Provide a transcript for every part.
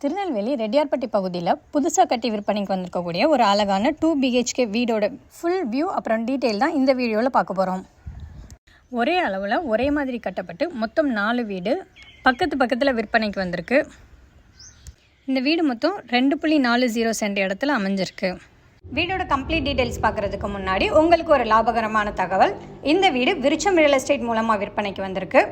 திருநெல்வேலி ரெட்டியார்பட்டி பகுதியில் புதுசாக கட்டி விற்பனைக்கு வந்திருக்கக்கூடிய ஒரு அழகான 2 BHK வீடோட ஃபுல் வியூ அப்புறம் டீட்டெயில் தான் இந்த வீடியோவில் பார்க்க போகிறோம். ஒரே அளவில் ஒரே மாதிரி கட்டப்பட்டு மொத்தம் 4 வீடு பக்கத்தில் விற்பனைக்கு வந்திருக்கு. இந்த வீடு மொத்தம் 2.40 சென்ட் இடத்துல அமைஞ்சிருக்கு. வீடோட கம்ப்ளீட் டீட்டெயில்ஸ் பார்க்குறதுக்கு முன்னாடி உங்களுக்கு ஒரு லாபகரமான தகவல். இந்த வீடு விருட்சம் ரியல் எஸ்டேட் மூலமாக விற்பனைக்கு வந்திருக்கு.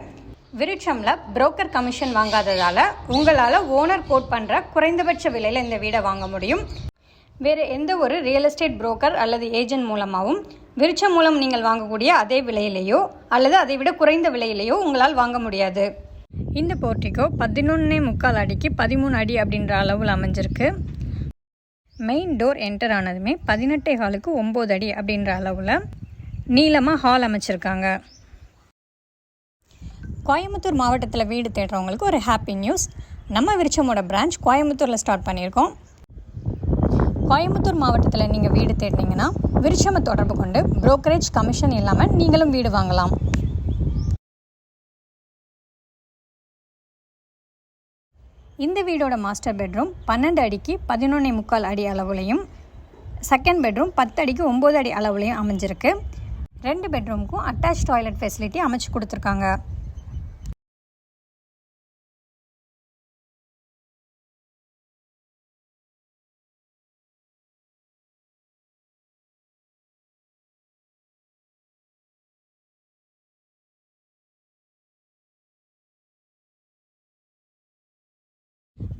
விருட்சமில் புரோக்கர் கமிஷன் வாங்காததால் உங்களால் ஓனர் கோட் பண்ணுற குறைந்தபட்ச விலையில் இந்த வீடை வாங்க முடியும். வேறு எந்த ஒரு ரியல் எஸ்டேட் புரோக்கர் அல்லது ஏஜென்ட் மூலமாகவும் விருட்சம் மூலம் நீங்கள் வாங்கக்கூடிய அதே விலையிலேயோ அல்லது அதை விட குறைந்த விலையிலேயோ உங்களால் வாங்க முடியாது. இந்த போர்ட்டிகோ 11.25 அடிக்கு 13 அடி அப்படின்ற அளவில் அமைஞ்சிருக்கு. மெயின் டோர் என்டர் ஆனதுமே 18.25க்கு 9 அடி அப்படின்ற அளவில் நீளமாக ஹால் அமைச்சிருக்காங்க. கோயம்புத்தூர் மாவட்டத்தில் வீடு தேடுறவங்களுக்கு ஒரு ஹாப்பி நியூஸ். நம்ம விருட்சமோட பிரான்ச் கோயம்புத்தூரில் ஸ்டார்ட் பண்ணியிருக்கோம். கோயம்புத்தூர் மாவட்டத்தில் நீங்கள் வீடு தேடினீங்கன்னா விருட்சமை தொடர்பு கொண்டு புரோக்கரேஜ் கமிஷன் இல்லாமல் நீங்களும் வீடு வாங்கலாம். இந்த வீடோட மாஸ்டர் பெட்ரூம் 12 அடிக்கு 11.25 அடி அளவுலையும், செகண்ட் பெட்ரூம் 10 அடிக்கு 9 அடி அளவுலையும் அமைஞ்சிருக்கு. 2 பெட்ரூமுக்கும் அட்டாச் டாய்லெட் ஃபெசிலிட்டி அமைச்சு கொடுத்துருக்காங்க.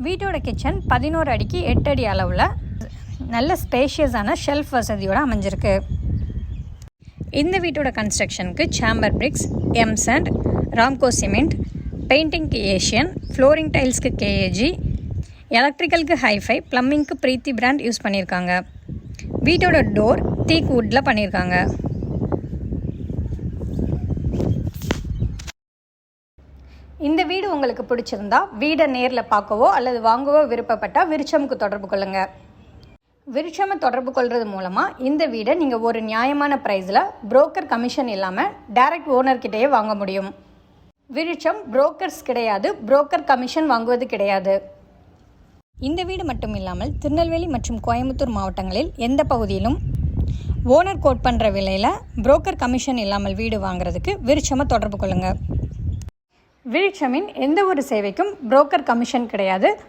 வீட்டோட கிச்சன் 11 அடிக்கு 8 அடி அளவில் நல்ல ஸ்பேஷியஸான ஷெல்ஃப் வசதியோடு அமைஞ்சிருக்கு. இந்த வீட்டோட கன்ஸ்ட்ரக்ஷனுக்கு chamber bricks, M sand, Ramco cement, பெயிண்டிங்க்கு ஏஷியன், ஃப்ளோரிங் டைல்ஸ்க்கு KAG, எலக்ட்ரிக்கலுக்கு ஹைஃபை, ப்ளம்பிங்க்கு பிரீத்தி பிராண்ட் யூஸ் பண்ணியிருக்காங்க. வீட்டோட டோர் தீக் வுட்டில் பண்ணியிருக்காங்க. இந்த வீடு உங்களுக்கு பிடிச்சிருந்தா வீடை நேரில் பார்க்கவோ அல்லது வாங்கவோ விருப்பப்பட்டால் விருட்சமுக்கு தொடர்பு கொள்ளுங்கள். விருட்சமை தொடர்பு கொள்வது மூலமாக இந்த வீடை நீங்கள் ஒரு நியாயமான ப்ரைஸில் புரோக்கர் கமிஷன் இல்லாமல் டைரக்ட் ஓனர்கிட்டையே வாங்க முடியும். விருட்சம் புரோக்கர்ஸ் கிடையாது, புரோக்கர் கமிஷன் வாங்குவது கிடையாது. இந்த வீடு மட்டும் இல்லாமல் திருநெல்வேலி மற்றும் கோயம்புத்தூர் மாவட்டங்களில் எந்த பகுதியிலும் ஓனர் கோட் பண்ணுற விலையில் புரோக்கர் கமிஷன் இல்லாமல் வீடு வாங்குறதுக்கு விருட்சமை தொடர்பு கொள்ளுங்கள். விருட்சமின் எந்த ஒரு சேவைக்கும் புரோக்கர் கமிஷன் கிடையாது.